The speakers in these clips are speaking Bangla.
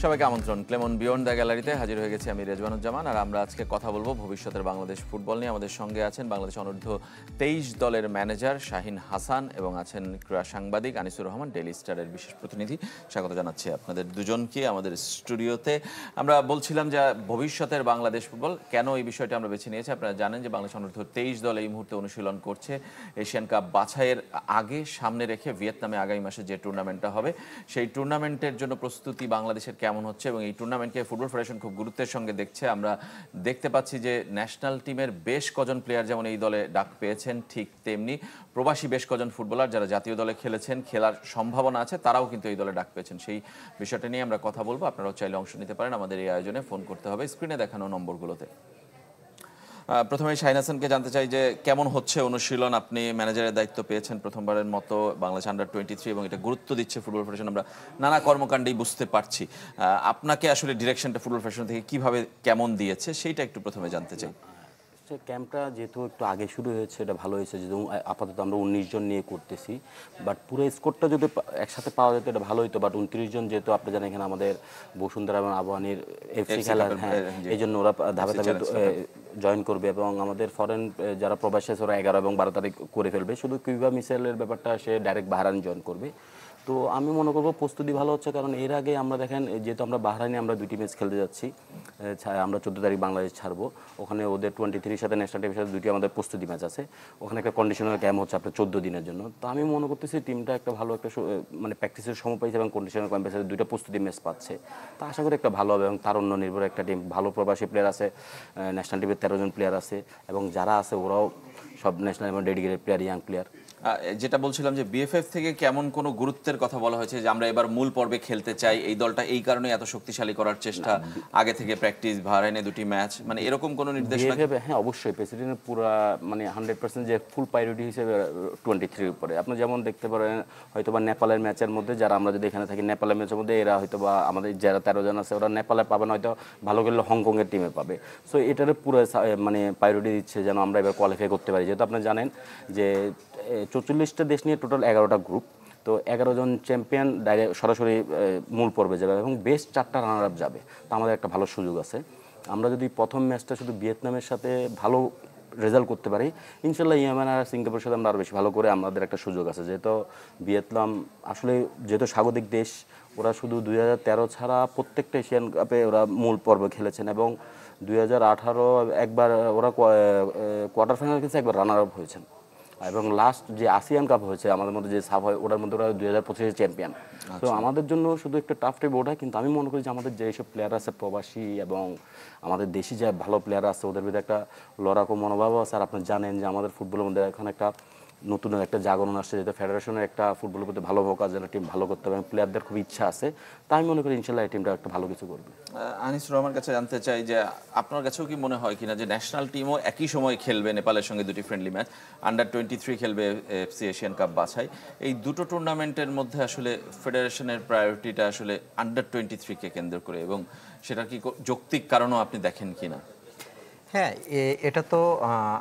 সবাইকে আমন্ত্রণ। ক্লেমন বিয়ন্ড দ্য গ্যালারিতে হাজির হয়ে গেছি আমি রেজওয়ানুজ্জামান। আর আমরা আজকে কথা বলবো ভবিষ্যতের বাংলাদেশ ফুটবল নিয়ে। আমাদের সঙ্গে আছেন বাংলাদেশ অনূর্ধ্ব 23 দলের ম্যানেজার শাহিন হাসান এবং আছেন ক্রীড়া সাংবাদিক আনিসুর রহমান, ডেইলি স্টারের বিশেষ প্রতিনিধি। স্বাগত জানাচ্ছি আপনাদের দুজনকে আমাদের স্টুডিওতে। আমরা বলছিলাম যে ভবিষ্যতের বাংলাদেশ ফুটবল কেন এই বিষয়টা আমরা বেছে নিয়েছি। আপনারা জানেন যে বাংলাদেশ অনূর্ধ্ব 23 দল এই মুহূর্তে অনুশীলন করছে এশিয়ান কাপ বাছাইয়ের আগে সামনে রেখে ভিয়েতনামে আগামী মাসে যে টুর্নামেন্টটা হবে সেই টুর্নামেন্টের জন্য প্রস্তুতি বাংলাদেশের কেমন হচ্ছে এবং এই টুর্নামেন্টকে ফুটবল ফেডারেশন খুব গুরুত্বের সঙ্গে দেখছে। আমরা দেখতে পাচ্ছি যে ন্যাশনাল টিমের বেশ কজন প্লেয়ার যেমন এই দলে ডাক পেয়েছেন, ঠিক তেমনি প্রবাসী বেশ কজন ফুটবলার যারা জাতীয় দলে খেলেছেন, খেলার সম্ভাবনা আছে, তারাও কিন্তু এই দলে ডাক পেয়েছেন। সেই বিষয়টা নিয়ে আমরা কথা বলবো। আপনারাও চাইলে অংশ নিতে পারেন আমাদের এই আয়োজনে। ফোন করতে হবে স্ক্রিনে দেখানো নম্বরগুলোতে। প্রথমে শাহিন হাসানকে জানতে চাই যে কেমন হচ্ছে অনুশীলন। আপনি ম্যানেজারের দায়িত্ব পেয়েছেন প্রথমবারের মতো বাংলাদেশ আন্ডার-23 এবং এটা গুরুত্ব দিচ্ছে ফুটবল ফেডারেশন, আমরা নানা কর্মকাণ্ডেই বুঝতে পারছি। আপনাকে আসলে ডিরেকশনটা ফুটবল ফেডারেশন থেকে কিভাবে কেমন দিয়েছে সেইটা একটু প্রথমে জানতে চাই। ক্যাম্পটা যেহেতু একটু আগে শুরু হয়েছে, এটা ভালো হয়েছে। যেহেতু আপাতত আমরা 19 জন নিয়ে করতেছি, বাট পুরো স্কোরটা যদি একসাথে পাওয়া যেত এটা ভালো হতো। বাট 29 জন যেহেতু আপনি জানেন এখানে আমাদের বসুন্ধরা এবং আবহানীর এফসি খেলা, হ্যাঁ, এই জন্য ওরা ধাপে ধাপে জয়েন করবে এবং আমাদের ফরেন যারা প্রবাসী আছে ওরা 11 এবং 12 তারিখ করে ফেলবে। শুধু কিউবা মিসেলের ব্যাপারটা সে ডাইরেক্ট বাহরাইন জয়েন করবে। তো আমি মনে করবো প্রস্তুতি ভালো হচ্ছে, কারণ এর আগে আমরা দেখেন যেহেতু আমরা বাহরাইনে আমরা 2টি ম্যাচ খেলতে যাচ্ছি, আমরা 14 তারিখ বাংলাদেশ ছাড়বো। ওখানে ওদের 23 সাথে ন্যাশনাল টিমের সাথে 2টি আমাদের প্রস্তুতি ম্যাচ আছে। ওখানে একটা কন্ডিশনাল ক্যাম্প হচ্ছে আপনার 14 দিনের জন্য। তো আমি মনে করতেছি টিমটা একটা ভালো একটা মানে প্র্যাকটিসের সময় পাইছে এবং কন্ডিশনাল ক্যাম্পের সাথে 2টা প্রস্তুতি ম্যাচ পাচ্ছে। তো আশা করি একটা ভালো হবে এবং তারুণ্য নির্ভর একটা টিম। ভালো প্রবাসী প্লেয়ার আছে, ন্যাশনাল টিমের 13 জন প্লেয়ার আছে এবং যারা আছে ওরাও সব ন্যাশনাল এবং ডেডিকেটেড প্লেয়ার, ইয়াং প্লেয়ার। যেটা বলছিলাম যে বিএফএফ থেকে কেমন কোনো গুরুত্বের কথা বলা হয়েছে যে আমরা এবার মূল পর্বে খেলতে চাই, এই দলটা এই কারণে এত শক্তিশালী করার চেষ্টা, আগে থেকে প্র্যাকটিস, বাহরাইনে 2টি ম্যাচ, মানে এরকম কোনো নির্দেশনা? হ্যাঁ, অবশ্যই প্রেসিডেন্টের পুরো মানে 100% যে ফুল প্রায়োরিটি হিসেবে 23 উপরে। আপনি যেমন দেখতে পারেন হয়তো বা নেপালের ম্যাচের মধ্যে যারা আমরা যদি এখানে থাকি নেপালের ম্যাচের মধ্যে এরা হয়তো বা আমাদের যারা 13 জন আছে ওরা নেপালে পাবে না, হয়তো ভালো করলে হংকংয়ের টিমে পাবে। সো এটার পুরো মানে প্রায়োরিটি দিচ্ছে যেন আমরা এবার কোয়ালিফাই করতে পারি। যেহেতু আপনি জানেন যে 44টা দেশ নিয়ে টোটাল 11টা গ্রুপ, তো 11 জন চ্যাম্পিয়ন ডাইরেক্ট সরাসরি মূল পর্বে যাবে এবং বেস্ট 4টা রানার আপ যাবে। তো আমাদের একটা ভালো সুযোগ আছে। আমরা যদি প্রথম ম্যাচটা শুধু ভিয়েতনামের সাথে ভালো রেজাল্ট করতে পারি, ইনশাল্লাহ ইয়েমেন আর সিঙ্গাপুরের সাথে আমরা আরও বেশি ভালো করে আমাদের একটা সুযোগ আছে। যেহেতু ভিয়েতনাম আসলে যেহেতু স্বাগতিক দেশ, ওরা শুধু 2013 ছাড়া প্রত্যেকটা এশিয়ান কাপে ওরা মূল পর্বে খেলেছেন এবং 2018 একবার ওরা কোয়ার্টার ফাইনাল খেলছে, একবার রানার আপ হয়েছেন এবং লাস্ট যে আসিয়ান কাপ হয়েছে আমাদের মধ্যে যে সাফ হয় ওটার মধ্যে ওরা 2025 চ্যাম্পিয়ন। তো আমাদের জন্য শুধু একটা টাফ টাইপ ওটা, কিন্তু আমি মনে করি যে আমাদের যেসব প্লেয়ার আছে প্রবাসী এবং আমাদের দেশি যে ভালো প্লেয়ার আছে ওদের ভিতরে একটা লড়াকু মনোভাব আছে। আর আপনি জানেন যে আমাদের ফুটবলের মধ্যে এখন একটা নতুন একটা জাগরণ আসছে, যেটা ফেডারেশনের একটা ফুটবলের প্রতি ভালো ফোকাস, যেন টিম ভালো করতে হবে এবং প্লেয়ারদের খুব ইচ্ছা আছে। তাই আমি মনে করি ইনশাল্লাহ এই টিমটা একটা ভালো কিছু করবে। আনিসুর রহমান কাছে জানতে চাই যে আপনার কাছেও কি মনে হয় কিনা যে ন্যাশনাল টিমও একই সময় খেলবে নেপালের সঙ্গে 2টি ফ্রেন্ডলি ম্যাচ, আন্ডার-23 খেলবে এফসি এশিয়ান কাপ বাছাই, এই দুটো টুর্নামেন্টের মধ্যে আসলে ফেডারেশনের প্রায়োরিটিটা আসলে আন্ডার-23 কে কেন্দ্র করে, এবং সেটার কি যৌক্তিক কারণও আপনি দেখেন কিনা? হ্যাঁ, এটা তো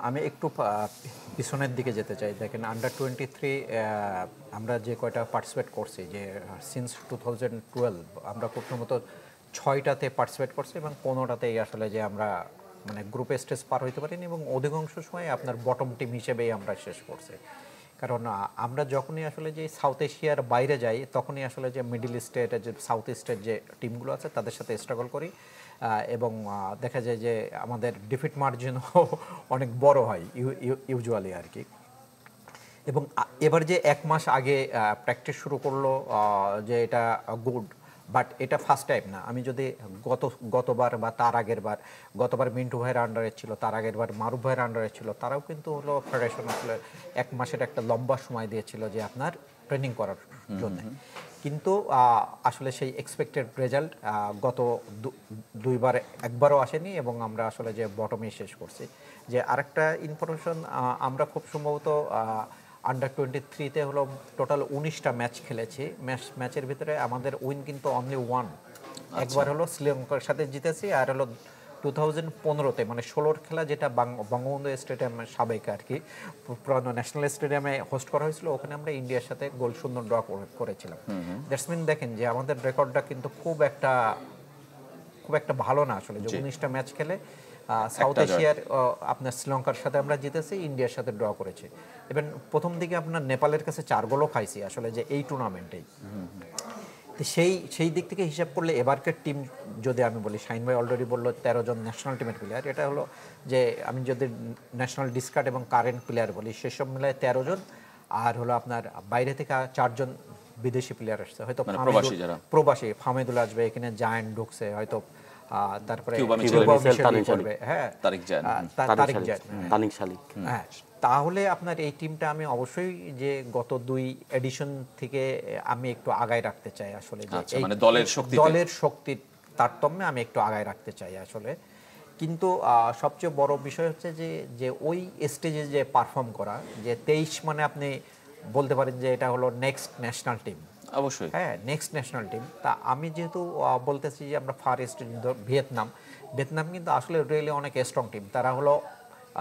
আমি একটু পিছনের দিকে যেতে চাই। দেখেন আন্ডার-23 আমরা যে কয়টা পার্টিসিপেট করছি, যে সিন্স 2012 আমরা প্রথমত 6টাতে পার্টিসিপেট করছি এবং 15টাতেই আসলে যে আমরা মানে গ্রুপে স্টেজ পার হইতে পারিনি এবং অধিকাংশ সময় আপনার বটম টিম হিসেবেই আমরা শেষ করছি। কারণ আমরা যখনই আসলে যে সাউথ এশিয়ার বাইরে যাই তখনই আসলে যে মিডল ইস্টের যে সাউথ ইস্টের যে টিমগুলো আছে তাদের সাথে স্ট্রাগল করি এবং দেখা যায় যে আমাদের ডিফিট মার্জিনও অনেক বড় হয় ইউজুয়ালি আর কি। এবং এবার যে 1 মাস আগে প্র্যাকটিস শুরু করলো যে এটা গুড, বাট এটা ফার্স্ট টাইম না। আমি যদি গতবার বা তার আগের বার, গতবার মিন্টু ভাইয়ের আন্ডারে ছিল, তার আগের বার মারুফ ভাইয়ের আন্ডারে ছিল, তারাও কিন্তু হলো ফেডারেশন আসলে 1 মাসের একটা লম্বা সময় দিয়েছিল যে আপনার ট্রেনিং করার জন্য। কিন্তু আসলে সেই এক্সপেক্টেড রেজাল্ট গত 2বার একবারও আসেনি এবং আমরা আসলে যে বটমে শেষ করছি। যে আরেকটা ইনফরমেশন, আমরা খুব সম্ভবত আন্ডার-23-তে হলো টোটাল 19টা ম্যাচ খেলেছি। ম্যাচের ভিতরে আমাদের উইন কিন্তু অনলি 1। একবার হলো শ্রীলঙ্কার সাথে জিতেছি, আর হলো 2015-তে মানে 16র খেলা, যেটা বঙ্গবন্ধু স্টেডিয়াম সাবেক আর কি, পুরানো ন্যাশনাল স্টেডিয়ামে হোস্ট করা হয়েছিল, ওখানে আমরা ইন্ডিয়ার সাথে গোল শূন্য ড্র করেছিলাম। দ্যাটস মিন দেখেন যে আমাদের রেকর্ডটা কিন্তু খুব একটা খুব একটা ভালো না আসলে, যে জি। 19টা ম্যাচ খেলে সাউথ একটা জয়। এশিয়ার আপনার শ্রীলঙ্কার সাথে আমরা জিতেছি, ইন্ডিয়ার সাথে ড্র করেছি। এবং প্রথম দিকে আপনার নেপালের কাছে 4 গোলও খাইছি আসলে, যে এই টুর্নামেন্টেই। তো সেই দিক থেকে হিসাব করলে এবারকার টিম, যদি আমি বলি, শাহিন ভাই অলরেডি বললো 13 জন ন্যাশনাল টিমের প্লেয়ার, এটা হলো যে আমি যদি ন্যাশনাল ডিসকার্ড এবং কারেন্ট প্লেয়ার বলি, সেসব মিলায় 13 জন, আর হলো আপনার বাইরে থেকে 4 জন বিদেশি প্লেয়ার আসছে, হয়তো মানে প্রবাসী যারা। প্রবাসী ফাহমেদুল আসবে, এখানে জায়ান্ট ঢুকছে হয়তো, তারপরে কিউবা মিচেল, কিউবা মিচেল, মিচেল তানিক করবে, হ্যাঁ, তারিক জায়ান। তারিক জায়ান, তানিক শালিক। হ্যাঁ। তাহলে আপনার এই টিমটা আমি অবশ্যই যে গত 2 এডিশন থেকে আমি একটু আগায় রাখতে চাই আসলে, যে আচ্ছা, মানে দলের শক্তিতে। দলের শক্তির তারতম্যে আমি একটু আগায় রাখতে চাই আসলে। কিন্তু সবচেয়ে বড় বিষয় হচ্ছে যে যে ওই স্টেজে যে পারফর্ম করা, যে 23 মানে আপনি বলতে পারেন যে এটা হলো নেক্সট ন্যাশনাল টিম। অবশ্যই। হ্যাঁ, নেক্সট ন্যাশনাল টিম। তা আমি যেহেতু বলতেছি যে আমরা ফার ইস্ট ভিয়েতনাম, ভিয়েতনাম কিন্তু আসলে রিয়েলি অনেক স্ট্রং টিম। তারা হলো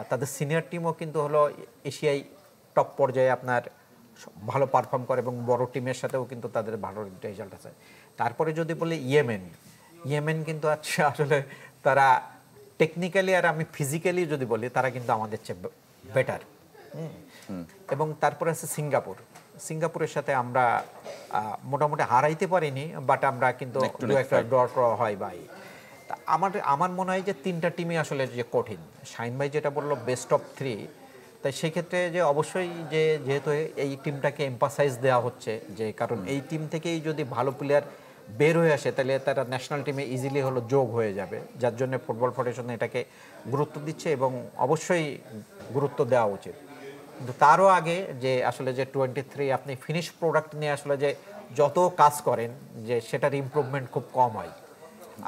তাদের সিনিয়র টিমও কিন্তু হলো এশিয়ায় টপ পর্যায়ে আপনার ভালো পারফর্ম করে, এবং বড় টিমের সাথেও কিন্তু তাদের ভালো রেজাল্ট আছে। তারপরে যদি বলি ইয়েমেন, ইয়েমেন কিন্তু আসলে তারা টেকনিক্যালি আর আমি ফিজিক্যালি যদি বলি, তারা কিন্তু আমাদের চেয়ে বেটার। এবং তারপরে আছে সিঙ্গাপুর। সিঙ্গাপুরের সাথে আমরা মোটামুটি হারাইতে পারিনি, বাট আমরা কিন্তু দু একটা ড্র হয় ভাই। তা আমার মনে হয় যে 3টা টিমই আসলে যে কঠিন। শাহিন ভাই যেটা বললো বেস্ট অফ 3, তাই সেক্ষেত্রে যে অবশ্যই যে যেহেতু এই টিমটাকে এম্পাসাইজ দেওয়া হচ্ছে, যে কারণ এই টিম থেকেই যদি ভালো প্লেয়ার বের হয়ে আসে, তাহলে তারা ন্যাশনাল টিমে ইজিলি হলো যোগ হয়ে যাবে, যার জন্য ফুটবল ফেডারেশন এটাকে গুরুত্ব দিচ্ছে, এবং অবশ্যই গুরুত্ব দেওয়া উচিত। কিন্তু তারও আগে যে আসলে যে 23 আপনি ফিনিশ প্রোডাক্ট নিয়ে আসলে যে যত কাজ করেন, যে সেটার ইমপ্রুভমেন্ট খুব কম হয়।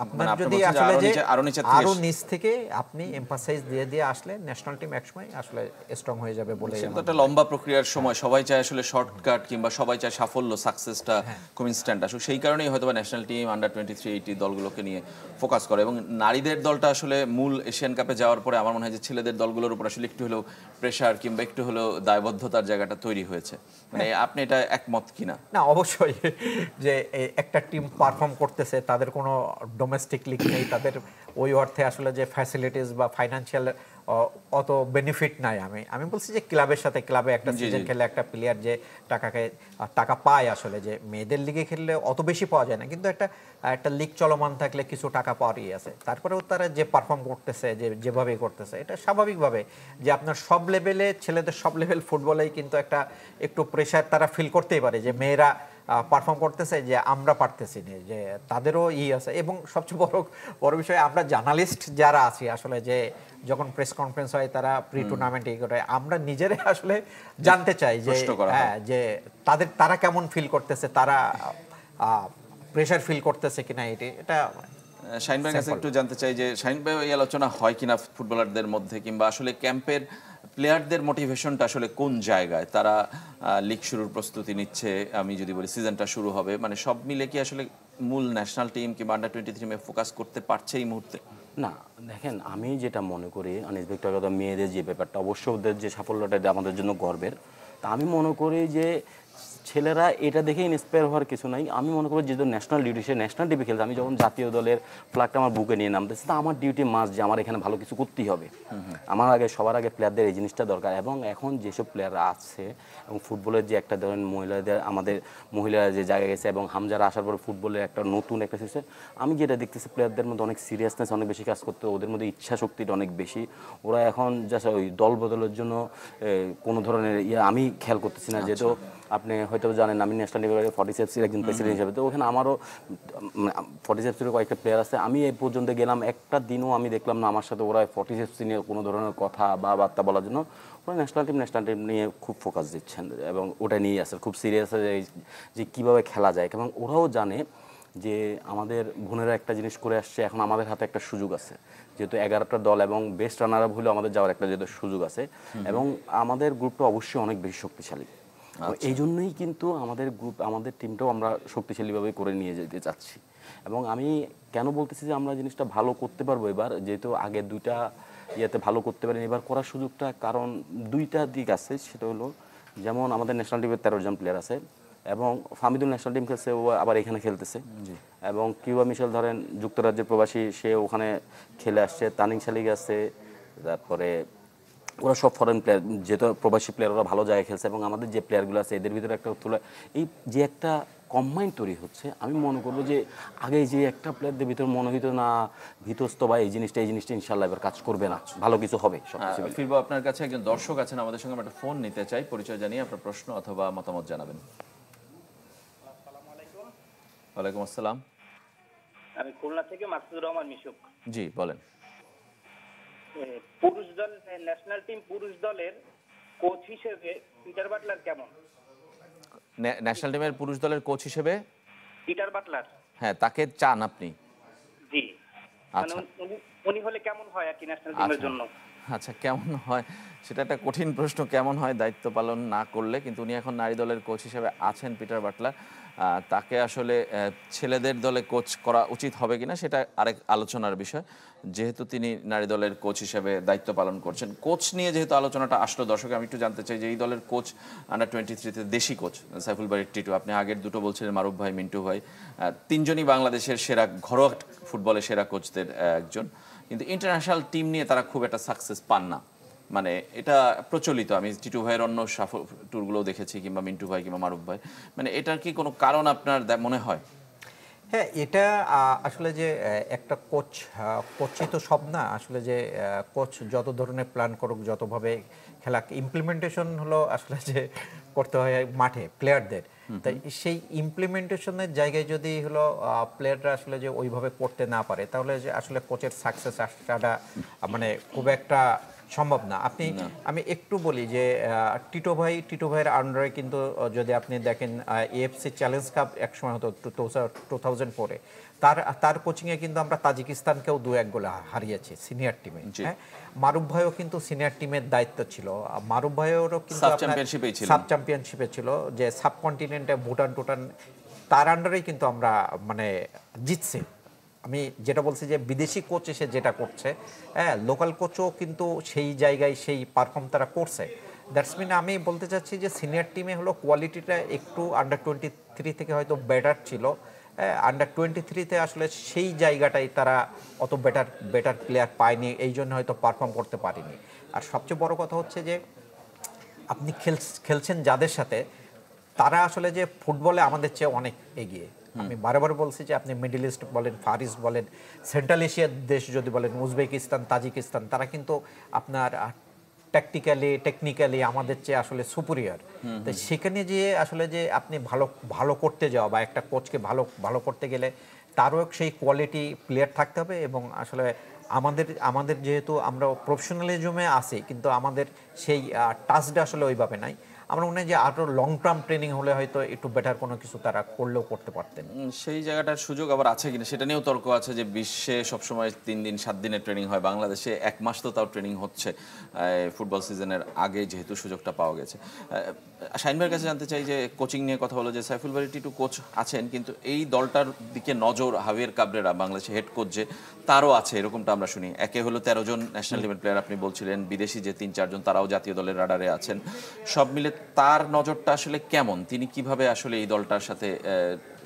আপনার আপনি যদি বলছেন যে আসলে যে আরো নিচে থেকে আরো নিচ থেকে আপনি এমফাসাইজ দিয়ে আসলে ন্যাশনাল টিম একসময় আসলে স্ট্রং হয়ে যাবে বলে সেটা তো একটা লম্বা প্রক্রিয়ার সময়, সবাই চায় আসলে শর্টকাট, কিংবা সবাই চায় সাফল্য, সাকসেসটা খুব ইনস্ট্যান্ট আসুক। সেই কারণেই হয়তো ন্যাশনাল টিম আন্ডার 23, 80 দলগুলোকে নিয়ে ফোকাস করে। এবং নারীদের দলটা আসলে মূল এশিয়ান কাপে যাওয়ার পরে আমার মনে হয় যে ছেলেদের দলগুলোর উপর আসলে একটু হলেও প্রেশার কিংবা একটু হলেও দায়বদ্ধতার জায়গাটা তৈরি হয়েছে। মানে আপনি এটা একমত কিনা? না, অবশ্যই যে একটা টিম পারফর্ম করতেছে, তাদের কোনো ডোমেস্টিক লিগ নেই, তাদের ওই অর্থে আসলে যে ফ্যাসিলিটিস বা ফাইনান্সিয়াল অত বেনিফিট নাই। আমি বলছি যে ক্লাবের সাথে, ক্লাবে একটা সিজন খেলে একটা প্লেয়ার যে টাকা পায়, আসলে যে মেয়েদের লিগে খেললে অত বেশি পাওয়া যায় না, কিন্তু একটা লিগ চলমান থাকলে কিছু টাকা পাওয়ারই আছে। তারপরেও তারা যে পারফর্ম করতেছে, যেভাবেই করতেছে, এটা স্বাভাবিকভাবে যে আপনার সব লেভেলে, ছেলেদের সব লেভেল ফুটবলেই কিন্তু একটু প্রেশার তারা ফিল করতেই পারে, যে মেয়েরা পারফর্ম করতেছে, যে আমরা পারতেছি না, যে তাদেরও আছে। এবং সবচেয়ে বড় বিষয়, আমরা জার্নালিস্ট যারা আছি আসলে, যে যখন প্রেস কনফারেন্স হয়, তারা প্রি টুর্নামেন্ট এই করে, আমরা নিজেরাই আসলে জানতে চাই যে হ্যাঁ, যে তারা কেমন ফিল করতেছে, তারা প্রেশার ফিল করতেছে কিনা। এটা শাহিন ভাইয়ের কাছে একটু জানতে চাই যে শাহিন ভাই, এই আলোচনা হয় কিনা ফুটবলারদের মধ্যে, কিংবা আসলে ক্যাম্পের প্লেয়ারদের মোটিভেশনটা আসলে কোন জায়গায়? তারা লিগ শুরুর প্রস্তুতি নিচ্ছে, আমি যদি বলি সিজনটা শুরু হবে, মানে সব মিলে কি আসলে মূল ন্যাশনাল টিম কিংবা আন্ডার 23 ফোকাস করতে পারছে এই মুহূর্তে? না, দেখেন, আমি যেটা মনে করি আনিস ভাইয়ের কথা, মেয়েদের যে ব্যাপারটা, অবশ্য ওদের যে সাফল্যটা আমাদের জন্য গর্বের। তা আমি মনে করি যে ছেলেরা এটা দেখে ইন্সপায়ার হওয়ার কিছু নাই। আমি মনে করি যেহেতু ন্যাশনাল ডিউটি, সে ন্যাশনাল টিমে খেলছে, আমি যখন জাতীয় দলের ফ্ল্যাগটা আমার বুকে নিয়ে নামতেছি, তা আমার ডিউটি মাস্ট যে আমার এখানে ভালো কিছু করতেই হবে। আমার সবার আগে প্লেয়ারদের এই জিনিসটা দরকার। এবং এখন যেসব প্লেয়াররা আছে, এবং ফুটবলের যে একটা ধরেন মহিলাদের, আমাদের মহিলারা যে জায়গায় গেছে, এবং হামজারা আসার পর ফুটবলের একটা নতুন একটা সিস্টেম, আমি যেটা দেখতেছি প্লেয়ারদের মধ্যে অনেক সিরিয়াসনেস, অনেক বেশি কাজ করতে, ওদের মধ্যে ইচ্ছা শক্তিটা অনেক বেশি। ওরা এখন জাস্ট ওই দল বদলের জন্য কোনো ধরনের আমি খেয়াল করতেছি না। যেহেতু আপনি হয়তো জানেন, আমি ন্যাশনাল লেভেলে 47 একজন প্রেসিডেন্ট হিসেবে, তো ওখানে আমারও 47 কয়েকটা প্লেয়ার আছে। আমি এই পর্যন্ত গেলাম, একটা দিনও আমি দেখলাম না আমার সাথে ওরা 47 নিয়ে কোনো ধরনের কথা বা বার্তা বলার জন্য। ওরা ন্যাশনাল টিম নিয়ে খুব ফোকাস দিচ্ছেন, এবং ওটা নিয়ে আসে খুব সিরিয়াস, যে কীভাবে খেলা যায়। এবং ওরাও জানে যে আমাদের বোনেরা একটা জিনিস করে আসছে, এখন আমাদের হাতে একটা সুযোগ আছে, যেহেতু 11টা দল এবং বেস্ট রানার আপ হলেও আমাদের যাওয়ার একটা যেহেতু সুযোগ আছে, এবং আমাদের গ্রুপটা অবশ্যই অনেক বেশি শক্তিশালী। এই জন্যই কিন্তু আমাদের টিমটাও আমরা শক্তিশালীভাবে করে নিয়ে যেতে চাচ্ছি। এবং আমি কেন বলতেছি যে আমরা জিনিসটা ভালো করতে পারবো এবার, যেহেতু আগে 2টা ইয়েতে ভালো করতে পারেন, এবার করার সুযোগটা, কারণ 2টা দিক আছে। সেটা হলো, যেমন আমাদের ন্যাশনাল টিমের 13 জন প্লেয়ার আছে, এবং ফামিদুল ন্যাশনাল টিম খেলছে, ও আবার এখানে খেলতেছে। এবং কিউবা মিশেল ধরেন যুক্তরাজ্যের প্রবাসী, সে ওখানে খেলে আসছে। তানিম শালিক আছে, তারপরে ওরা সব ফরেন প্লেয়ার, যেহেতু প্রবাসী প্লেয়ার, ওরা ভালো জায়গায় খেলছে। এবং আমাদের যে প্লেয়ারগুলো আছে এদের ভিতরে একটা তুলা, এই যে একটা কম্বাইন তৈরি হচ্ছে, আমি মনে করবো যে আগে যে একটা প্লেয়ারদের ভিতরে মনে হইতো না ভীতস্ত বা এই জিনিসটা ইনশাল্লাহ এবার কাজ করবে না, ভালো কিছু হবে সব কিছু। ফিরবো আপনার কাছে, একজন দর্শক আছেন আমাদের সঙ্গে, আমরা একটা ফোন নিতে চাই। পরিচয় জানিয়ে আপনার প্রশ্ন অথবা মতামত জানাবেন। ওয়ালাইকুম আসসালাম। আমি খুলনা থেকে মাসুদুর রহমান মিশুক। জি বলেন। পুরুষ দল, ন্যাশনাল টিম পুরুষ দলের কোচ হিসেবে পিটার বাটলার কেমন? ন্যাশনাল টিমের পুরুষ দলের কোচ হিসেবে পিটার বাটলার, হ্যাঁ, তাকে চান আপনি? জি, আচ্ছা উনি হলে কেমন হয় আর কি ন্যাশনাল টিমের জন্য? আচ্ছা, কেমন হয় সেটা একটা কঠিন প্রশ্ন, কেমন হয় দায়িত্ব পালন না করলে। কিন্তু উনি এখন নারী দলের কোচ হিসেবে আছেন, পিটার বাটলার। তাকে আসলে ছেলেদের দলে কোচ করা উচিত হবে কিনা সেটা আরেক আলোচনার বিষয়, যেহেতু তিনি নারী দলের কোচ হিসেবে দায়িত্ব পালন করছেন। কোচ নিয়ে যেহেতু আলোচনাটা আসলো, দর্শক আমি একটু জানতে চাই যে এই দলের কোচ আন্ডার-23-তে দেশি কোচ সাইফুল বারী টিটু, আপনি আগের দুটো বলছিলেন মারুফ ভাই, মিন্টু ভাই, তিনজনই বাংলাদেশের সেরা ঘরোয়া ফুটবলের সেরা কোচদের একজন। কিন্তু ইন্টারন্যাশনাল টিম নিয়ে তারা খুব একটা সাকসেস পান না, মানে এটা প্রচলিত। আমি টিটু ভাইয়ের অন্য ট্যুরগুলোও দেখেছি, কিংবা মিন্টু ভাই কিংবা মারুফ ভাই। মানে এটার কি কোনো কারণ আপনার মনে হয়? হ্যাঁ, এটা আসলে যে একটা কোচই তো সব না। আসলে যে কোচ যত ধরনের প্ল্যান করুক, যতভাবে খেলা, ইমপ্লিমেন্টেশন হলো আসলে যে করতে হয় মাঠে প্লেয়ারদের। তাই সেই ইমপ্লিমেন্টেশনের জায়গায় যদি হলো প্লেয়াররা আসলে যে ওইভাবে করতে না পারে, তাহলে যে আসলে কোচের সাকসেস আসাটা মানে খুব একটা সম্ভব না। আমি একটু বলি যে টিটো ভাইয়ের আন্ডারে কিন্তু যদি আপনি দেখেন এএফসি চ্যালেঞ্জ কাপ একসময় হতো 2004-এ, তার কোচিংয়ে কিন্তু আমরা তাজিকিস্তানকেও 2-1 গোলে হারিয়েছি সিনিয়র টিমে। হ্যাঁ, মারুফ ভাইও কিন্তু সিনিয়র টিমের দায়িত্ব ছিল। মারুফ ভাইয়েরও কিন্তু সাব চ্যাম্পিয়নশিপে ছিল, যে সাবকন্টিনেন্টে ভুটান তার আন্ডারেই কিন্তু আমরা মানে জিতছি। আমি যেটা বলছি যে বিদেশি কোচ এসে যেটা করছে, হ্যাঁ, লোকাল কোচও কিন্তু সেই জায়গায় সেই পারফর্ম তারা করছে। দ্যাটস মিন আমি বলতে চাচ্ছি যে সিনিয়র টিমে হলো কোয়ালিটিটা একটু আন্ডার-23 থেকে হয়তো বেটার ছিল। আন্ডার-23-তে আসলে সেই জায়গাটাই তারা অত বেটার প্লেয়ার পায়নি, এই জন্য হয়তো পারফর্ম করতে পারেনি। আর সবচেয়ে বড় কথা হচ্ছে যে আপনি খেলছেন যাদের সাথে, তারা আসলে যে ফুটবলে আমাদের চেয়ে অনেক এগিয়ে। আমি বারবার বলছি যে আপনি মিডল ইস্ট বলেন, ফার ইস্ট বলেন, সেন্ট্রাল এশিয়ার দেশ যদি বলেন, উজবেকিস্তান, তাজিকিস্তান, তারা কিন্তু আপনার টেকনিক্যালি আমাদের চেয়ে আসলে সুপিরিয়র। তো সেখানে যে আসলে যে আপনি ভালো করতে যাওয়া বা একটা কোচকে ভালো করতে গেলে তারও সেই কোয়ালিটি প্লেয়ার থাকতে হবে। এবং আসলে আমাদের যেহেতু আমরা প্রফেশনালিজমে আছি, কিন্তু আমাদের সেই টাচটা আসলে ওইভাবে নাই। আমার মনে হয় যে আরও লং টার্ম ট্রেনিং হলে হয়তো একটু বেটার কোনো কিছু তারা করলেও করতে পারতেন। সেই জায়গাটার সুযোগ আবার আছে কিনা সেটা নিয়েও তর্ক আছে, যে বিশ্বে সবসময় 3 দিন 7 দিনের ট্রেনিং হয়, বাংলাদেশে 1 মাস তো তাও ট্রেনিং হচ্ছে ফুটবল সিজনের আগে, যেহেতু সুযোগটা পাওয়া গেছে। শাহিন ভাইয়ের কাছে জানতে চাই যে কোচিং নিয়ে কথা হলো, যে সাইফুল বারী টিটু কোচ আছেন, কিন্তু এই দলটার দিকে নজর হাভিয়ের কাবরেরা, বাংলাদেশের হেড কোচ যে, তারও আছে, এরকমটা আমরা শুনি। একে হলো 13 জন ন্যাশনাল টিমের প্লেয়ার আপনি বলছিলেন, বিদেশি যে 3-4 জন তারাও জাতীয় দলের রাডারে আছেন। সব মিলে তার নজরটা আসলে কেমন? তিনি কিভাবে আসলে এই দলটার সাথে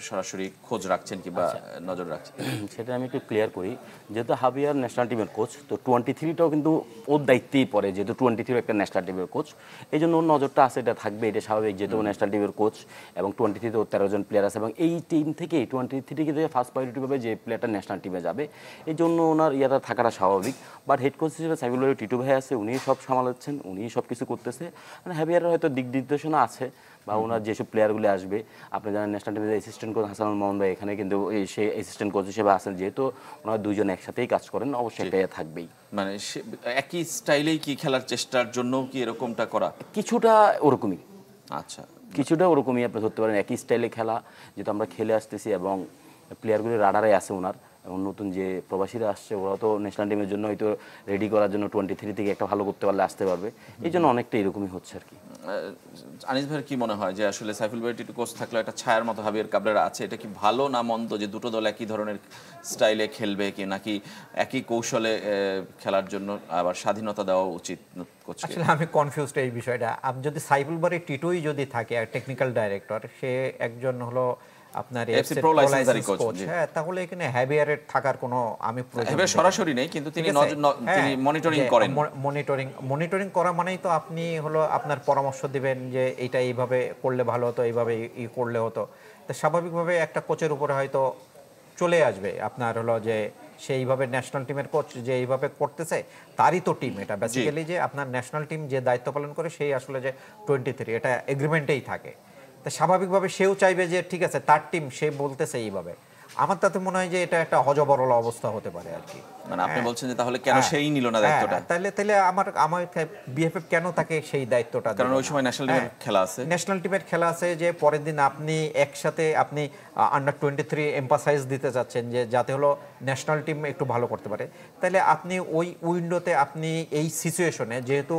সরাসরি খোঁজ রাখছেন কিংবা নজর রাখছেন? সেটা আমি একটু ক্লিয়ার করি। যেহেতু হাবিয়ার ন্যাশনাল টিমের কোচ, তো 23টাও কিন্তু ওর দায়িত্বেই পড়ে, যেহেতু 23 একটা ন্যাশনাল টিমের কোচ, এই জন্য ওর নজরটা আছে, এটা থাকবে, এটা স্বাভাবিক। যেহেতু ন্যাশনাল টিমের কোচ এবং 23তে ওর 13 জন প্লেয়ার আছে, এবং এই টিম থেকেই 23 থেকে ফার্স্ট প্রায়োরিটি পাবে যে প্লেয়ারটা ন্যাশনাল টিমে যাবে, এই জন্য ওনার ইয়াটা থাকাটা স্বাভাবিক। বাট হেড কোচ হিসেবে সাইফুল বারী টিটু ভাই আছে, উনিই সব সামলাচ্ছেন, উনিই সব কিছু করতেছে। মানে হাবিয়ারের হয়তো দিক নির্দেশনা আছে, বা ওনার যেসব প্লেয়ারগুলো আসবে, আপনি জানেন ন্যাশনাল টিমের অ্যাসিস্ট্যান্ট কোচ হাসানুল মোহাম্মদ ভাই এখানে কিন্তু সেই অ্যাসিস্ট্যান্ট কোচ হিসেবে আছেন, যেহেতু ওনারা দুইজন একসাথেই কাজ করেন, অবশ্যই এটা থাকবেই। মানে একই স্টাইলেই কি খেলার চেষ্টার জন্য কি এরকমটা করা? কিছুটা ওরকমই। আচ্ছা, কিছুটা ওরকমই আপনি ধরতে পারেন, একই স্টাইলে খেলা, যেহেতু আমরা খেলে আসতেছি এবং প্লেয়ারগুলি রাডারে আছে ওনার, এবং নতুন যে প্রবাসীরা আসছে ওরা তো ন্যাশনাল টিমের জন্য হয়তো রেডি করার জন্য 23 থেকে একটা ভালো করতে পারলে আসতে পারবে, এই জন্য অনেকটা এরকমই হচ্ছে আর কি। আনিস ভাইয়ের কি মনে হয় যে আসলে সাইফুল ভাই টিটু কোচ থাকলে একটা ছায়ার মতো হাবিয়ার কাবরেরা আছে, এটা কি ভালো না মন্দ যে দুটো দল একই ধরনের স্টাইলে খেলবে, কি নাকি একই কৌশলে খেলার জন্য আবার স্বাধীনতা দেওয়া উচিত কোচকে? আসলে আমি কনফিউজড এই বিষয়টা। আমি যদি সাইফুল বাড়ি টিটুই যদি থাকে টেকনিক্যাল ডাইরেক্টর, সে একজন হলো আপনার AFC Pro licensary coach, coach, হ্যাঁ, তাহলে এখানে হ্যাভিয়ারের থাকার কোনো আমি প্রয়োজন হ্যাঁ সরাসরি নেই, কিন্তু তিনি তিনি মনিটরিং করেন। মনিটরিং করা মানেই তো আপনি হলো আপনার পরামর্শ দিবেন যে এইটা এইভাবে করলে ভালো হতো, এইভাবে করলে হতো। তো স্বাভাবিকভাবে একটা কোচের উপরে হয়তো চলে আসবে আপনার হলো যে সেইভাবে ন্যাশনাল টিমের কোচ যে এইভাবে করতেছে তারই তো টিম এটা বেসিক্যালি, যে আপনার ন্যাশনাল টিম যে দায়িত্ব পালন করে সেই আসলে যে 23 এটা এগ্রিমেন্টেই থাকে। তা স্বাভাবিকভাবে সেও চাইবে যে ঠিক আছে তার টিম সে বলতেছে এইভাবে। আমার তাতে মনে হয় যে এটা একটা হযবরল অবস্থা হতে পারে আর কি। মানে আপনি বলছেন যে তাহলে কেন সেই নিল না দায়িত্বটা? তাহলে আমার বিএফএফ কেন তাকে সেই দায়িত্বটা? কারণ ওই সময় ন্যাশনাল টিমের খেলা আছে, ন্যাশনাল টিমের খেলা আছে, যে পরের দিন আপনি একসাথে আপনি আন্ডার 23 এম্পাসাইজ দিতে চাচ্ছেন যে যাতে হলো ন্যাশনাল টিম একটু ভালো করতে পারে। তাহলে আপনি ওই উইন্ডোতে আপনি এই সিচুয়েশনে, যেহেতু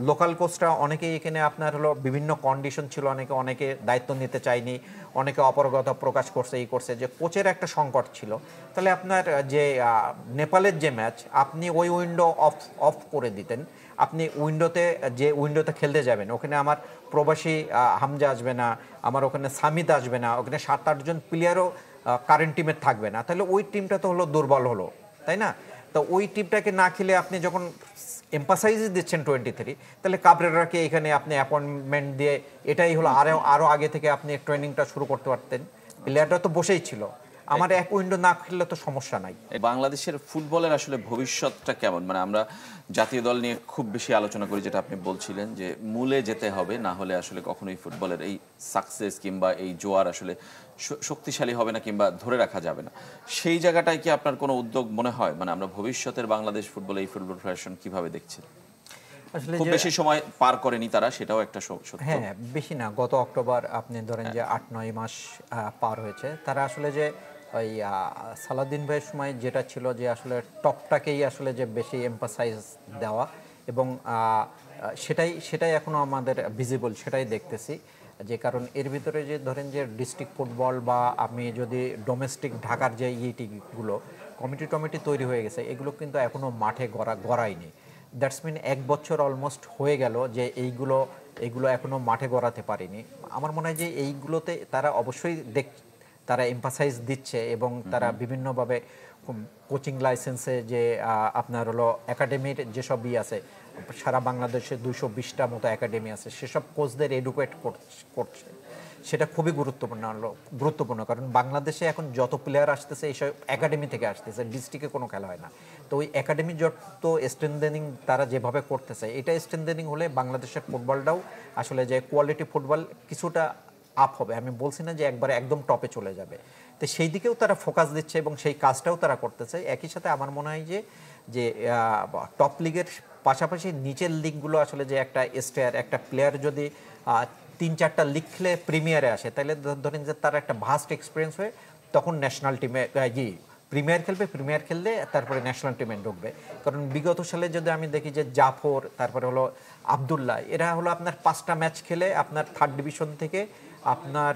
লোকাল কোচরা অনেকেই এখানে আপনার হলো বিভিন্ন কন্ডিশন ছিল, অনেকে দায়িত্ব নিতে চায়নি, অনেকে অপারগতা প্রকাশ করছে, এই করছে, যে কোচের একটা সংকট ছিল। তাহলে আপনার যে নেপালের যে ম্যাচ আপনি ওই উইন্ডো অফ করে দিতেন, আপনি যে উইন্ডোতে খেলতে যাবেন ওখানে আমার প্রবাসী হামজা আসবে না, আমার ওখানে সামিদ আসবে না, ওখানে 7-8 জন প্লেয়ারও কারেন্ট টিমের থাকবে না, তাহলে ওই টিমটা তো হলো দুর্বল হলো, তাই না? তো ওই টিমটাকে না খেলে আপনি যখন এম্পাসাইজ দিচ্ছেন 23, তাহলে কাবরেরাকে এখানে আপনি অ্যাপয়েন্টমেন্ট দিয়ে এটাই হলো আরও আগে থেকে আপনি ট্রেনিংটা শুরু করতে পারতেন। প্লেয়ারটা তো বসেই ছিল, আমার এক উইন্ডো না খেললে তো সমস্যা নাই। বাংলাদেশের ফুটবলের আসলে ভবিষ্যৎটা কেমন? মানে আমরা জাতীয় দল নিয়ে খুব বেশি আলোচনা করি, যেটা আপনি বলছিলেন যে মূলে যেতে হবে, না হলে আসলে কখনোই ফুটবলের এই সাকসেস কিংবা এই জোয়ার আসলে শক্তিশালী হবে না কিংবা ধরে রাখা যাবে না। সেই জায়গাটায় কি আপনার কোনো উদ্যোগ মনে হয়? মানে আমরা ভবিষ্যতের বাংলাদেশ ফুটবল, এই ফুটবল ফেডারেশন কিভাবে দেখছেন? আসলে খুব বেশি সময় পার করেনি তারা, সেটাও একটা সত্য। হ্যাঁ, বেশি না, গত অক্টোবর আপনি ধরেন যে 8-9 মাস পার হয়েছে। তারা আসলে যে ওই সালাউদ্দিন ভাইয়ের সময় যেটা ছিল যে আসলে টপটাকেই আসলে যে বেশি এম্পাসাইজ দেওয়া, এবং সেটাই এখনো আমাদের ভিজিবল, সেটাই দেখতেছি। যে কারণ এর ভিতরে যে ধরেন যে ডিস্ট্রিক্ট ফুটবল বা আমি যদি ডোমেস্টিক ঢাকার যে ইটিগুলো কমিটি তৈরি হয়ে গেছে, এগুলো কিন্তু এখনো মাঠে গড়ায়নি। দ্যাটস মিন 1 বছর অলমোস্ট হয়ে গেল যে এগুলো এখনো মাঠে গড়াতে পারেনি। আমার মনে হয় যে এইগুলোতে তারা অবশ্যই তারা এম্পাসাইজ দিচ্ছে, এবং তারা বিভিন্নভাবে কোচিং লাইসেন্সে যে আপনার হলো একাডেমির যেসব আছে, সারা বাংলাদেশে 220টা মতো একাডেমি আছে, সেসব কোচদের এডুকেট করছে। সেটা খুবই গুরুত্বপূর্ণ, কারণ বাংলাদেশে এখন যত প্লেয়ার আসতেছে এইসব একাডেমি থেকে আসতেছে, ডিস্ট্রিক্টে কোনো খেলা হয় না। তো ওই একাডেমি যত স্ট্রেনথেনিং তারা যেভাবে করতেছে, এটা স্ট্রেনথেনিং হলে বাংলাদেশের ফুটবলটাও আসলে যে কোয়ালিটি ফুটবল কিছুটা আপ হবে। আমি বলছি না যে একবারে একদম টপে চলে যাবে, তো সেই দিকেও তারা ফোকাস দিচ্ছে এবং সেই কাজটাও তারা করতেছে। একই সাথে আমার মনে হয় যে টপ লিগের পাশাপাশি নিচের লিগগুলো আসলে যে একটা একটা প্লেয়ার যদি 3-4টা লিগ খেলে প্রিমিয়ারে আসে, তাহলে ধরেন যে তার একটা ভাস্ট এক্সপিরিয়েন্স হয়ে তখন ন্যাশনাল টিমে প্রিমিয়ার খেললে তারপরে ন্যাশনাল টিমে ঢুকবে। কারণ বিগত সালে যদি আমি দেখি যে জাফর, তারপরে হলো আবদুল্লাহ, এরা হলো আপনার 5টা ম্যাচ খেলে আপনার 3rd ডিভিশন থেকে আপনার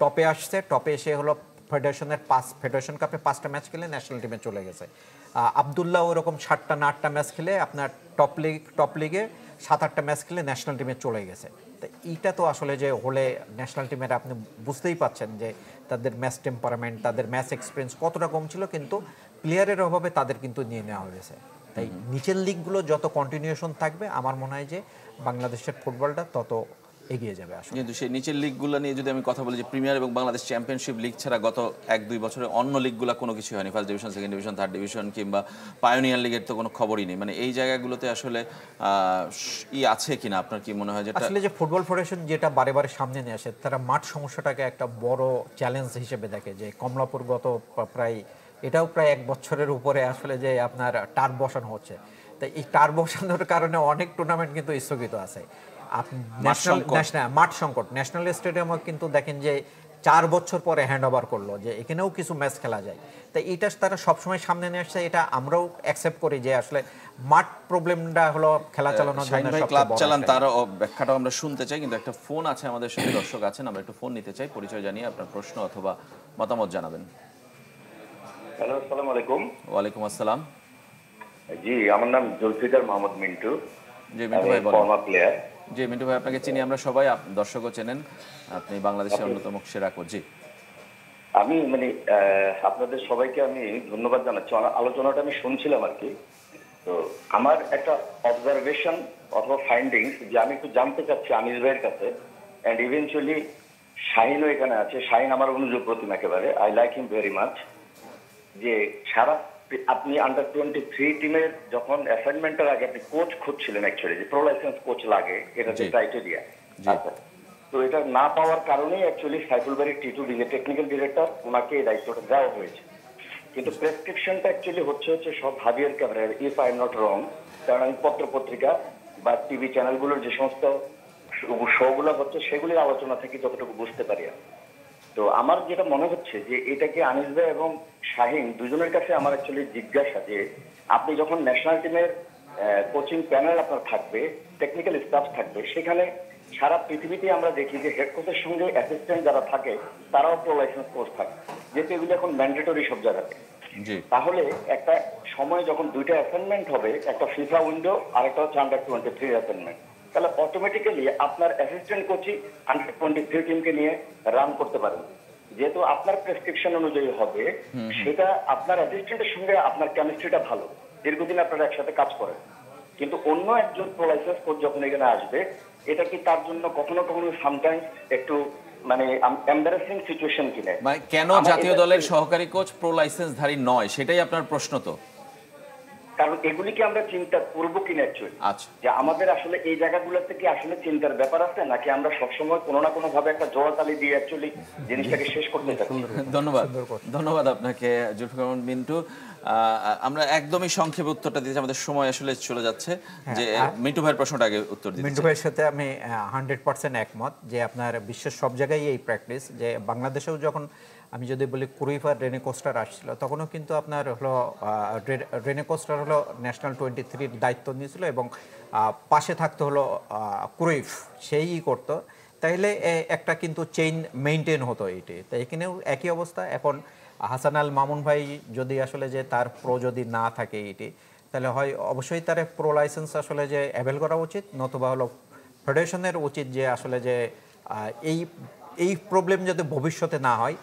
টপে আসছে, টপে এসে হলো ফেডারেশন কাপে 5টা ম্যাচ খেলে ন্যাশনাল টিমে চলে গেছে। আবদুল্লাহ ওরকম 7টা না 8টা ম্যাচ খেলে আপনার টপ লিগে 7-8টা ম্যাচ খেলে ন্যাশনাল টিমে চলে গেছে। তো এইটা তো আসলে যে হলে ন্যাশনাল টিমের আপনি বুঝতেই পাচ্ছেন যে তাদের ম্যাচ টেম্পারামেন্ট, তাদের ম্যাচ এক্সপিরিয়েন্স কতটা কম ছিল, কিন্তু প্লেয়ারের অভাবে তাদের কিন্তু নিয়ে নেওয়া হয়েছে। তাই নিচের লিগগুলো যত কন্টিনিউশন থাকবে, আমার মনে হয় যে বাংলাদেশের ফুটবলটা তত এগিয়ে যাবে আসলে। কিন্তু সেই নিচের লিগগুলো নিয়ে যদি আমি কথা বলি, যে প্রিমিয়ার এবং বাংলাদেশ চ্যাম্পিয়নশিপ লিগ ছাড়া গত 1-2 বছরে অন্য লিগগুলো কোনো কিছু হয়নি। First division, second division, third division কিংবা পায়োনিয়ার লিগের তো কোনো খবরই নেই। মানে এই জায়গাগুলোতে আসলে আছে কিনা আপনার কি মনে হয়? যেটা আসলে যে ফুটবল ফেডারেশন যেটা বারে সামনে নিয়ে আসে, তারা মাঠ সমস্যাটাকে একটা বড় চ্যালেঞ্জ হিসেবে দেখে। যে কমলাপুর এটাও প্রায় 1 বছরের উপরে আসলে যে আপনার টার্ফ বসানো হচ্ছে। তাই এই টার্ফ বসানোর কারণে অনেক টুর্নামেন্ট কিন্তু স্থগিত আছে। মাঠ সংকট, ন্যাশনাল স্টেডিয়ামও কিন্তু দেখেন যে 4 বছর পরে হ্যান্ড ওভার করলো, যে এখানেও কিছু ম্যাচ খেলা যায়। তাই এটা তারা সবসময় সামনে নিয়ে আসছে, এটা আমরাও অ্যাকসেপ্ট করি যে আসলে মাঠ প্রবলেমটা হলো খেলা চালানোর শাহিন জন্য ভাই সবচেয়ে ক্লাব বড় চালান, একটা তার ব্যাখ্যাটাও আমরা শুনতে চাই, কিন্তু একটা ফোন আছে আমাদের সঙ্গে, দর্শক আছেন, আমরা একটু ফোন নিতে চাই। পরিচয় জানিয়ে আপনার প্রশ্ন অথবা মতামত জানাবেন। হ্যালো, আসসালামু আলাইকুম। ওয়ালাইকুম আসসালাম। জি, আমার নাম জুলফিকার মোহাম্মদ মিন্টু। জি মিন্টু আমি ভাই বলেন। Former player. জি মিন্টু ভাই, আপনাকে চিনি আমরা সবাই, দর্শকও চেনেন, আপনি বাংলাদেশের অন্যতম সেরা কোচ। জি আমি আপনাদের সবাইকে আমি ধন্যবাদ জানাচ্ছি। আলোচনাটা আমি শুনছিলাম আর কি। তো আমার একটা অবজারভেশন অথবা ফাইন্ডিংস যে আমি একটু জানতে চাচ্ছি আনিস ভাইয়ের কাছে, অ্যান্ড ইভেনচুয়ালি শাহিনও এখানে আছে। শাহিন আমার অনুযোগ প্রতিম একেবারে, I like him very much. যে আপনি আন্ডার 23 টিমের যখন অ্যাসাইনমেন্টের আগে আপনি কোচ খুঁজছিলেন, অ্যাকচুয়ালি যে প্রো লাইসেন্স কোচ লাগে, এটা যে ক্রাইটেরিয়া, আচ্ছা, তো এটা না পাওয়ার কারণেই অ্যাকচুয়ালি সাইফুল বারী টিটু যে টেকনিক্যাল ডিরেক্টর, ওনাকে এই দায়িত্বটা দেওয়া হয়েছে। কিন্তু প্রেসক্রিপশনটা অ্যাকচুয়ালি হচ্ছে সব হাবিয়ার ক্যামেরার, if I am not wrong. কারণ আমি পত্র পত্রিকা বা টিভি চ্যানেলগুলোর যে সমস্ত শোগুলো হচ্ছে সেগুলির আলোচনা থেকে যতটুকু বুঝতে পারি। তো আমার যেটা মনে হচ্ছে যে এটাকে আনিস ভাই এবং শাহিন দুজনের কাছে আমার অ্যাকচুয়ালি জিজ্ঞাসা যে আপনি যখন ন্যাশনাল টিমের কোচিং প্যানেল আপনার থাকবে, টেকনিক্যাল স্টাফ থাকবে, সেখানে সারা পৃথিবীতে আমরা দেখি যে হেড কোচের সঙ্গে অ্যাসিস্ট্যান্ট যারা থাকে তারাও প্রো লাইসেন্স কোচ থাকে, যেহেতু এগুলো এখন ম্যান্ডেটরি সব জায়গাতে। তাহলে একটা সময় যখন দুইটা অ্যাসাইনমেন্ট হবে, একটা ফিফা উইন্ডো আর একটা হচ্ছে আন্ডার 23 অ্যাসাইনমেন্ট, তাহলে অটোমেটিক্যালি আপনার অ্যাসিস্ট্যান্ট কোচই আন্ডার 23 টিমকে নিয়ে রান করতে পারেন। যেহেতু আপনার প্রেসক্রিপশন অনুযায়ী হবে, সেটা আপনার অ্যাসিস্ট্যান্টের সঙ্গে আপনার কেমিস্ট্রিটা ভালো, দীর্ঘদিন আপনারা একসাথে কাজ করেন। কিন্তু অন্য একজন প্রো লাইসেন্স কোচ যখন এখানে আসবে, এটা কি তার জন্য কখনো কখনো সামটাইমস একটু এম্বারাসিং সিচুয়েশন কিনে? মানে কেন জাতীয় দলের সহকারী কোচ প্রো লাইসেন্সধারী নয়, সেটাই আপনার প্রশ্ন তো? কারণ এগুলিকে আমরা চিন্তা করবো কিনা অ্যাকচুয়ালি, যে আমাদের আসলে এই জায়গাগুলোতে কি আসলে চিন্তার ব্যাপার আছে, নাকি আমরা সবসময় কোনো না কোনো ভাবে একটা জোড়াতালি দিয়ে অ্যাকচুয়ালি জিনিসটাকে শেষ করতে চাচ্ছি। ধন্যবাদ আপনাকে জুলফিকার মিন্টু। আমরা একদমই সংক্ষেপে উত্তরটা দিতে, আমাদের সময় আসলে চলে যাচ্ছে। যে মিন্টু ভাইয়ের প্রশ্নটা আগে উত্তর দিতে। মিন্টু ভাইয়ের সাথে আমি 100% একমত যে আপনার বিশ্বের সব জায়গায় এই প্র্যাকটিস, যে বাংলাদেশেও যখন আমি যদি বলি ক্রুইফ আর রেনে কোস্টার আসছিল, তখনও কিন্তু আপনার হলো রেনে কোস্টার হলো ন্যাশনাল 23 দায়িত্ব নিয়েছিল এবং পাশে থাকতে হলো ক্রুইফ, সেই করতো, তাইলে একটা কিন্তু চেইন মেইনটেইন হতো এইটি। তাই এখানেও একই অবস্থা। এখন হাসান আল মামুন ভাই যদি আসলে যে তার প্রো যদি না থাকে এটি, তাহলে হয় অবশ্যই তার প্রো লাইসেন্স আসলে যে অ্যাভেল করা উচিত, নতুবা হলো ফেডারেশনের উচিত যে আসলে যে এই প্রবলেম যাতে ভবিষ্যতে না হয়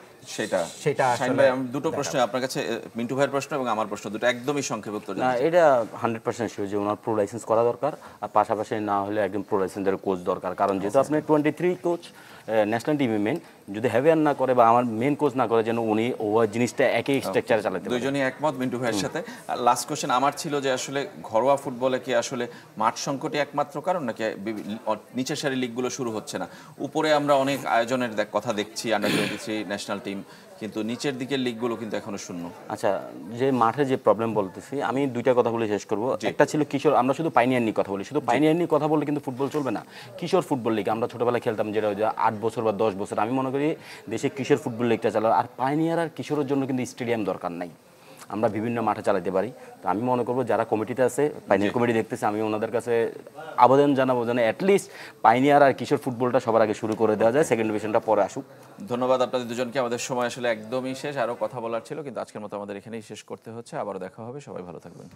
সেটা শাহিন ভাই, আমি দুটো প্রশ্ন আপনার কাছে, মিন্টু ভাইয়ের প্রশ্ন এবং আমার প্রশ্ন, দুটো একদমই সংক্ষেপে উত্তর দিন। না, এটা 100% শিওর যে ওনার প্রো লাইসেন্স করা দরকার, আর পাশাপাশি না হলে একদম প্রো লাইসেন্সের কোচ দরকার। কারণ যেহেতু আপনি 23 কোচ ন্যাশনাল টিমে মেন, যদি হ্যাভিয়ার না করে বা আমার মেন কোচ না করে, যেন উনি ওভার জিনিসটা একই স্ট্রাকচারে চালাতে পারে। দুইজনই একমত মিন্টু ভাইয়ের সাথে। লাস্ট কোশ্চেন আমার ছিল যে আসলে ঘরোয়া ফুটবলে কি আসলে মাঠ সংকটই একমাত্র কারণ, নাকি নিচের সারি লিগগুলো শুরু হচ্ছে না? উপরে আমরা অনেক আয়োজনের কথা দেখছি, আন্ডার 23 ন্যাশনাল টিম, কিন্তু নিচের দিকের লিগগুলো কিন্তু এখনো শূন্য। আচ্ছা, যে মাঠে যে প্রবলেম বলতেছি, আমি দুইটা কথা বলে শেষ করবো। একটা ছিল কিশোর, আমরা শুধু পাইনিয়ার নিয়ে কথা বলি, শুধু পাইনিয়ার নিয়ে কথা বললে কিন্তু ফুটবল চলবে না। কিশোর ফুটবল লিগ আমরা ছোটবেলায় খেলতাম, যেটা 8 বছর বা 10 বছর। আমি মনে করি দেশে কিশোর ফুটবল লিগটা চালাও। আর পাইনিয়ার আর কিশোরের জন্য কিন্তু স্টেডিয়াম দরকার নাই, আমরা বিভিন্ন মাঠে চালাতে পারি। তো আমি মনে করবো যারা কমিটিতে আছে, পাইনিয়ার কমিটি দেখতেছে, আমি ওনাদের কাছে আবেদন জানাবো যেন অ্যাটলিস্ট পাইনিয়ার আর কিশোর ফুটবলটা সবার আগে শুরু করে দেওয়া যায়, সেকেন্ড ডিভিশনটা পরে আসুক। ধন্যবাদ আপনাদের দুজনকে। আমাদের সময় আসলে একদমই শেষ, আরও কথা বলার ছিল, কিন্তু আজকের মতো আমাদের এখানেই শেষ করতে হচ্ছে। আবারও দেখা হবে, সবাই ভালো থাকবেন।